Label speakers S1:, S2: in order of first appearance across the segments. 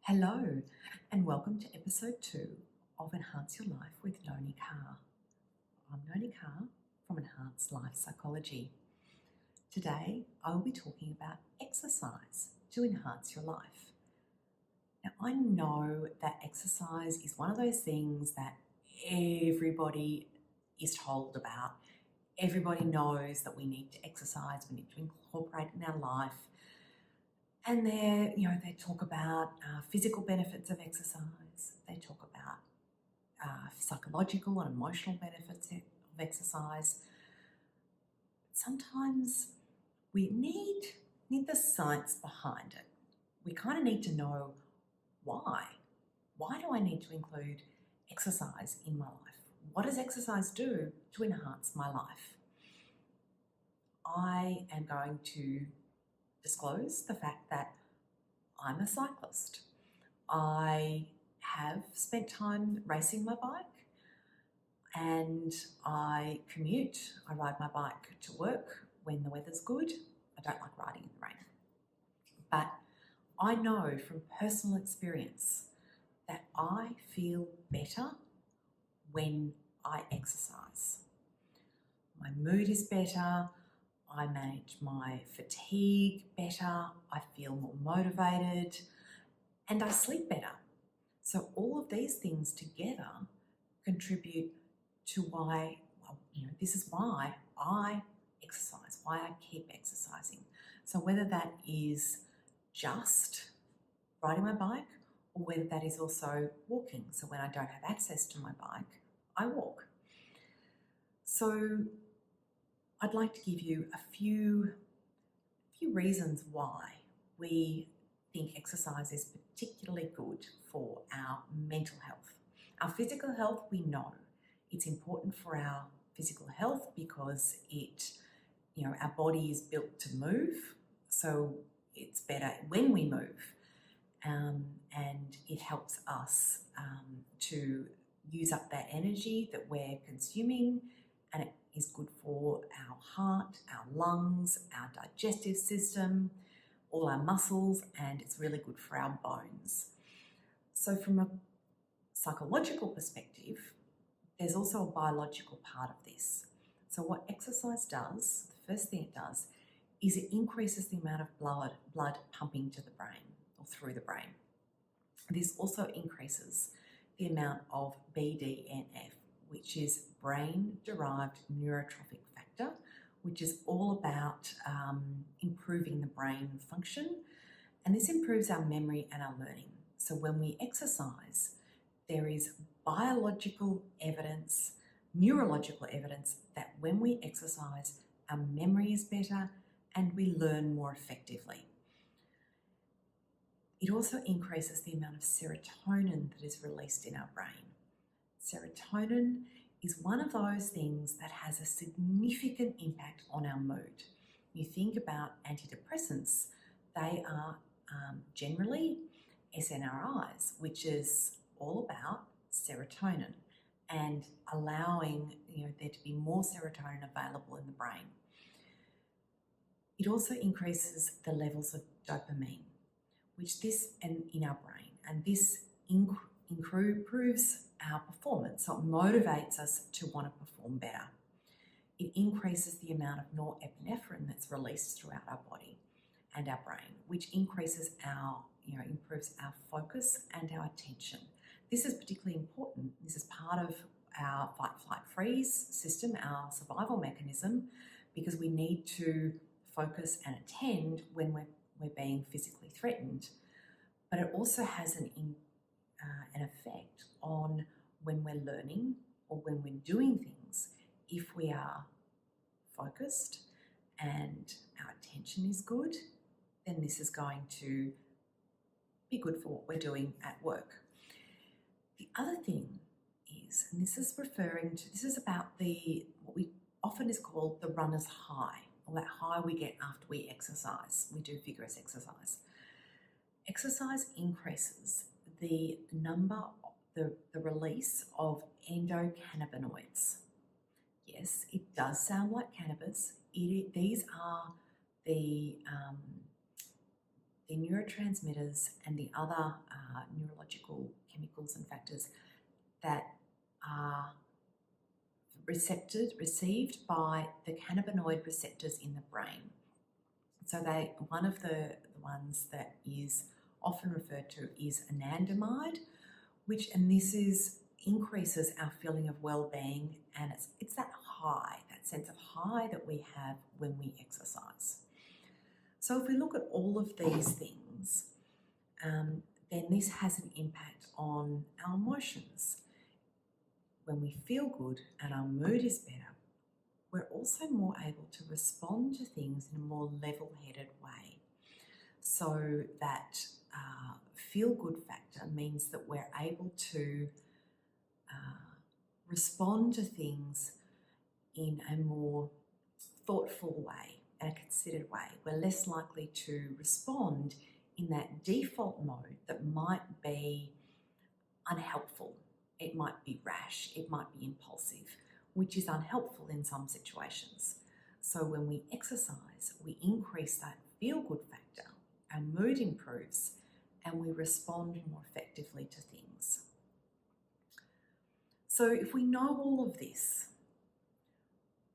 S1: Hello, and welcome to episode 2 of Enhance Your Life with Nonie Carr. I'm Nonie Carr from Enhance Life Psychology. Today, I will be talking about exercise to enhance your life. Now, I know that exercise is one of those things that everybody is told about. Everybody knows that we need to exercise, we need to incorporate it in our life. And they talk about physical benefits of exercise. They talk about psychological and emotional benefits of exercise. Sometimes we need the science behind it. We kind of need to know why. Why do I need to include exercise in my life? What does exercise do to enhance my life? I am going to disclose the fact that I'm a cyclist. I have spent time racing my bike and I commute. I ride my bike to work when the weather's good. I don't like riding in the rain. But I know from personal experience that I feel better when I exercise. My mood is better. I manage my fatigue better, I feel more motivated, and I sleep better. So all of these things together contribute to why, this is why I exercise, why I keep exercising. So whether that is just riding my bike or whether that is also walking. So when I don't have access to my bike, I walk. So I'd like to give you a few reasons why we think exercise is particularly good for our mental health. Our physical health, we know it's important for our physical health because our body is built to move, so it's better when we move, and it helps us to use up that energy that we're consuming, and it is good for our heart, our lungs, our digestive system, all our muscles, and it's really good for our bones. So from a psychological perspective, there's also a biological part of this. So what exercise does, the first thing it does, is it increases the amount of blood pumping to the brain or through the brain. This also increases the amount of BDNF, which is brain-derived neurotrophic factor, which is all about improving the brain function. And this improves our memory and our learning. So when we exercise, there is biological evidence, neurological evidence that when we exercise, our memory is better and we learn more effectively. It also increases the amount of serotonin that is released in our brain. Serotonin is one of those things that has a significant impact on our mood. You think about antidepressants, they are generally SNRIs, which is all about serotonin and allowing there to be more serotonin available in the brain. It also increases the levels of dopamine, in our brain, and this improves our performance, so it motivates us to want to perform better. It increases the amount of norepinephrine that's released throughout our body and our brain, which improves our focus and our attention. This is particularly important. This is part of our fight, flight, freeze system, our survival mechanism, because we need to focus and attend when we're being physically threatened. But it also has an effect on when we're learning or when we're doing things. If we are focused and our attention is good, then this is going to be good for what we're doing at work. The other thing is, and this is about what we often is called the runner's high, or that high we get after we exercise, we do vigorous exercise. Exercise increases the release of endocannabinoids. Yes, it does sound like cannabis. These are the the neurotransmitters and the other neurological chemicals and factors that are received by the cannabinoid receptors in the brain. So one of the ones that is often referred to is anandamide, and this increases our feeling of well-being, and it's that high, that sense of high that we have when we exercise. So if we look at all of these things, then this has an impact on our emotions. When we feel good and our mood is better, we're also more able to respond to things in a more level-headed way. So that feel-good factor means that we're able to respond to things in a more thoughtful way, in a considered way. We're less likely to respond in that default mode that might be unhelpful. It might be rash, it might be impulsive, which is unhelpful in some situations. So when we exercise, we increase that feel-good factor, our mood improves, and we respond more effectively to things. So if we know all of this,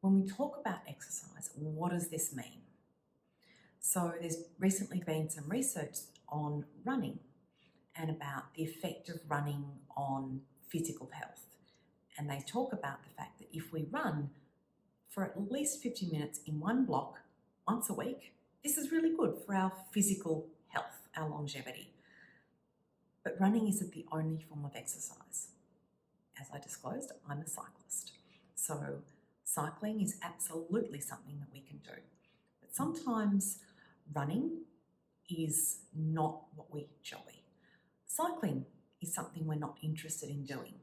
S1: when we talk about exercise, what does this mean? So there's recently been some research on running and about the effect of running on physical health. And they talk about the fact that if we run for at least 50 minutes in one block once a week, this is really good for our physical health, our longevity. But running isn't the only form of exercise. As I disclosed, I'm a cyclist. So cycling is absolutely something that we can do. But sometimes running is not what we enjoy. Cycling is something we're not interested in doing.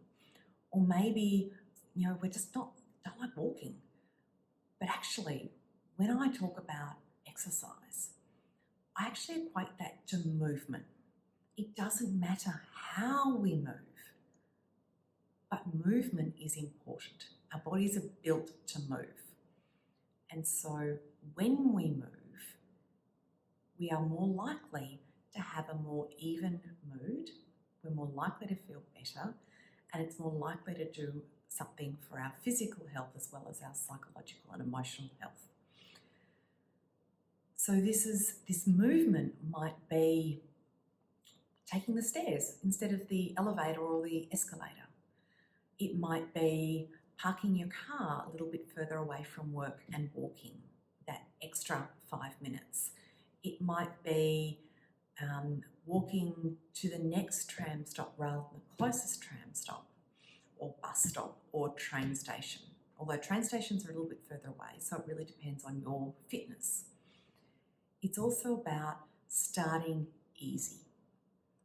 S1: Or maybe, we're just don't like walking. But actually, when I talk about exercise, I actually equate that to movement. It doesn't matter how we move, but movement is important. Our bodies are built to move. And so when we move, we are more likely to have a more even mood, we're more likely to feel better, and it's more likely to do something for our physical health as well as our psychological and emotional health. So this movement might be taking the stairs instead of the elevator or the escalator. It might be parking your car a little bit further away from work and walking that extra 5 minutes. It might be walking to the next tram stop rather than the closest tram stop or bus stop or train station. Although train stations are a little bit further away, so it really depends on your fitness. It's also about starting easy.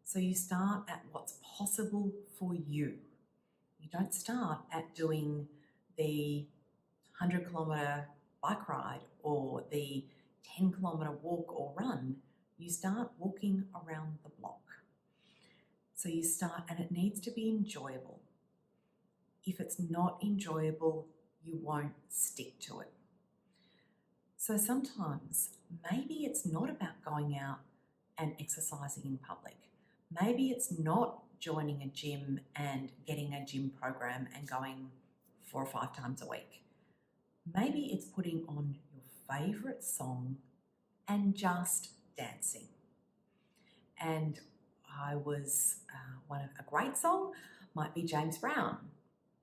S1: So you start at what's possible for you. You don't start at doing the 100-kilometre bike ride or the 10-kilometre walk or run. You start walking around the block. So you start, and it needs to be enjoyable. If it's not enjoyable, you won't stick to it. So sometimes maybe it's not about going out and exercising in public. Maybe it's not joining a gym and getting a gym program and going 4 or 5 times a week. Maybe it's putting on your favourite song and just dancing. And a great song might be James Brown,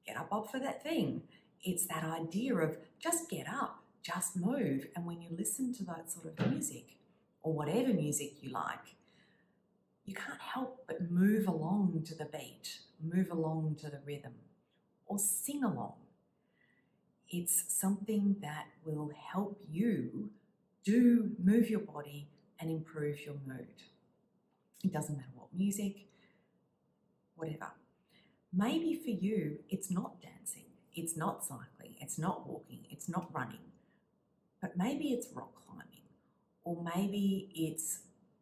S1: Get Up for That Thing. It's that idea of just get up, just move. And when you listen to that sort of music, or whatever music you like, you can't help but move along to the beat, move along to the rhythm, or sing along. It's something that will help you move your body and improve your mood. It doesn't matter what music, whatever. Maybe for you, it's not dancing, it's not cycling, it's not walking, it's not running, but maybe it's rock climbing, or maybe it's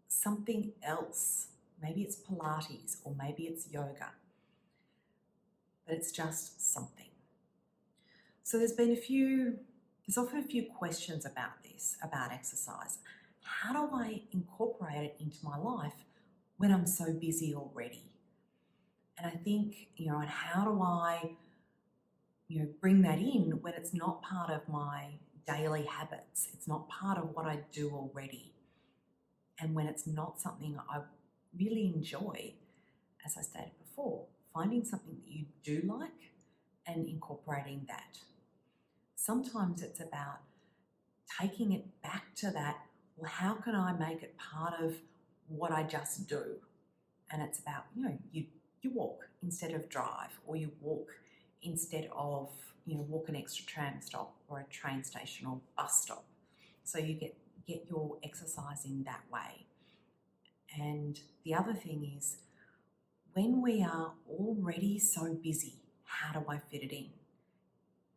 S1: something else. Maybe it's Pilates, or maybe it's yoga, but it's just something. So there's often a few questions about this, about exercise. How do I incorporate it into my life when I'm so busy already? And I think, and how do I, bring that in when it's not part of my daily habits? It's not part of what I do already. And when it's not something I really enjoy, as I stated before, finding something that you do like and incorporating that. Sometimes it's about taking it back to that, well, how can I make it part of what I just do? And it's about, you walk instead of drive, or you walk instead of, walk an extra tram stop or a train station or bus stop. So you get your exercise in that way. And the other thing is, when we are already so busy, how do I fit it in?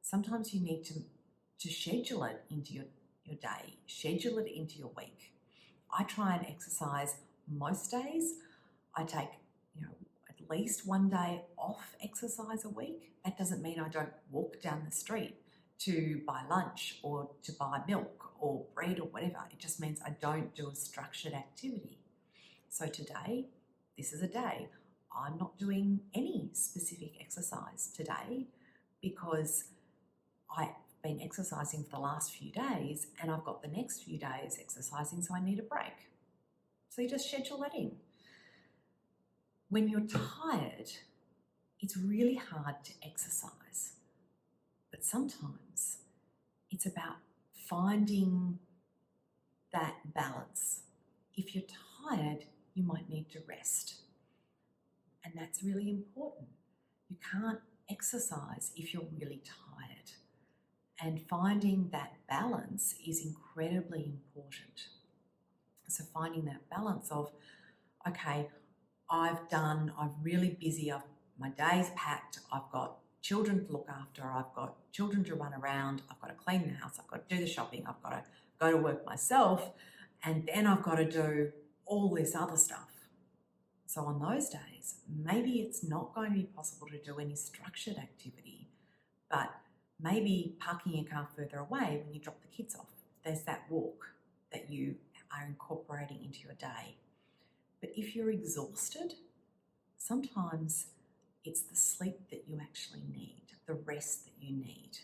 S1: Sometimes you need to schedule it into your day, schedule it into your week. I try and exercise most days. I take, at least one day off exercise a week. That doesn't mean I don't walk down the street to buy lunch or to buy milk or bread or whatever. It just means I don't do a structured activity. So today, this is a day. I'm not doing any specific exercise today because I've been exercising for the last few days and I've got the next few days exercising, so I need a break. So you just schedule that in. When you're tired, it's really hard to exercise. But sometimes it's about finding that balance. If you're tired, you might need to rest. And that's really important. You can't exercise if you're really tired. And finding that balance is incredibly important. So finding that balance of, okay, I'm really busy, my day's packed, I've got children to look after, I've got children to run around, I've got to clean the house, I've got to do the shopping, I've got to go to work myself, and then I've got to do all this other stuff. So on those days, maybe it's not going to be possible to do any structured activity, but maybe parking your car further away when you drop the kids off. There's that walk that you are incorporating into your day. But if you're exhausted, sometimes it's the sleep that you actually need, the rest that you need.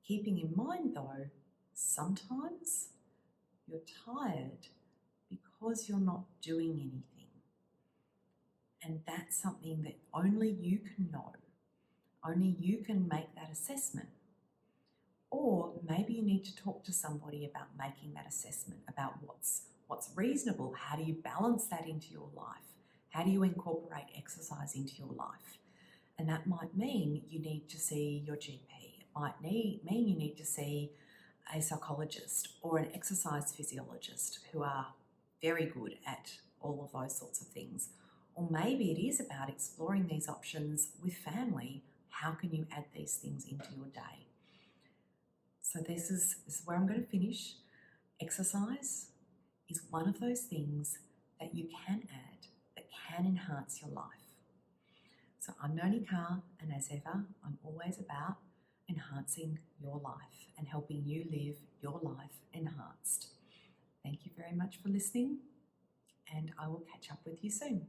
S1: Keeping in mind though, sometimes you're tired because you're not doing anything. And that's something that only you can know. Only you can make that assessment. Or maybe you need to talk to somebody about making that assessment, about what's reasonable. How do you balance that into your life? How do you incorporate exercise into your life? And that might mean you need to see your GP. It might mean you need to see a psychologist or an exercise physiologist who are very good at all of those sorts of things. Or maybe it is about exploring these options with family. How can you add these things into your day? So this is where I'm going to finish. Exercise is one of those things that you can add that can enhance your life. So I'm Nonie Carr, and as ever, I'm always about enhancing your life and helping you live your life enhanced. Thank you very much for listening, and I will catch up with you soon.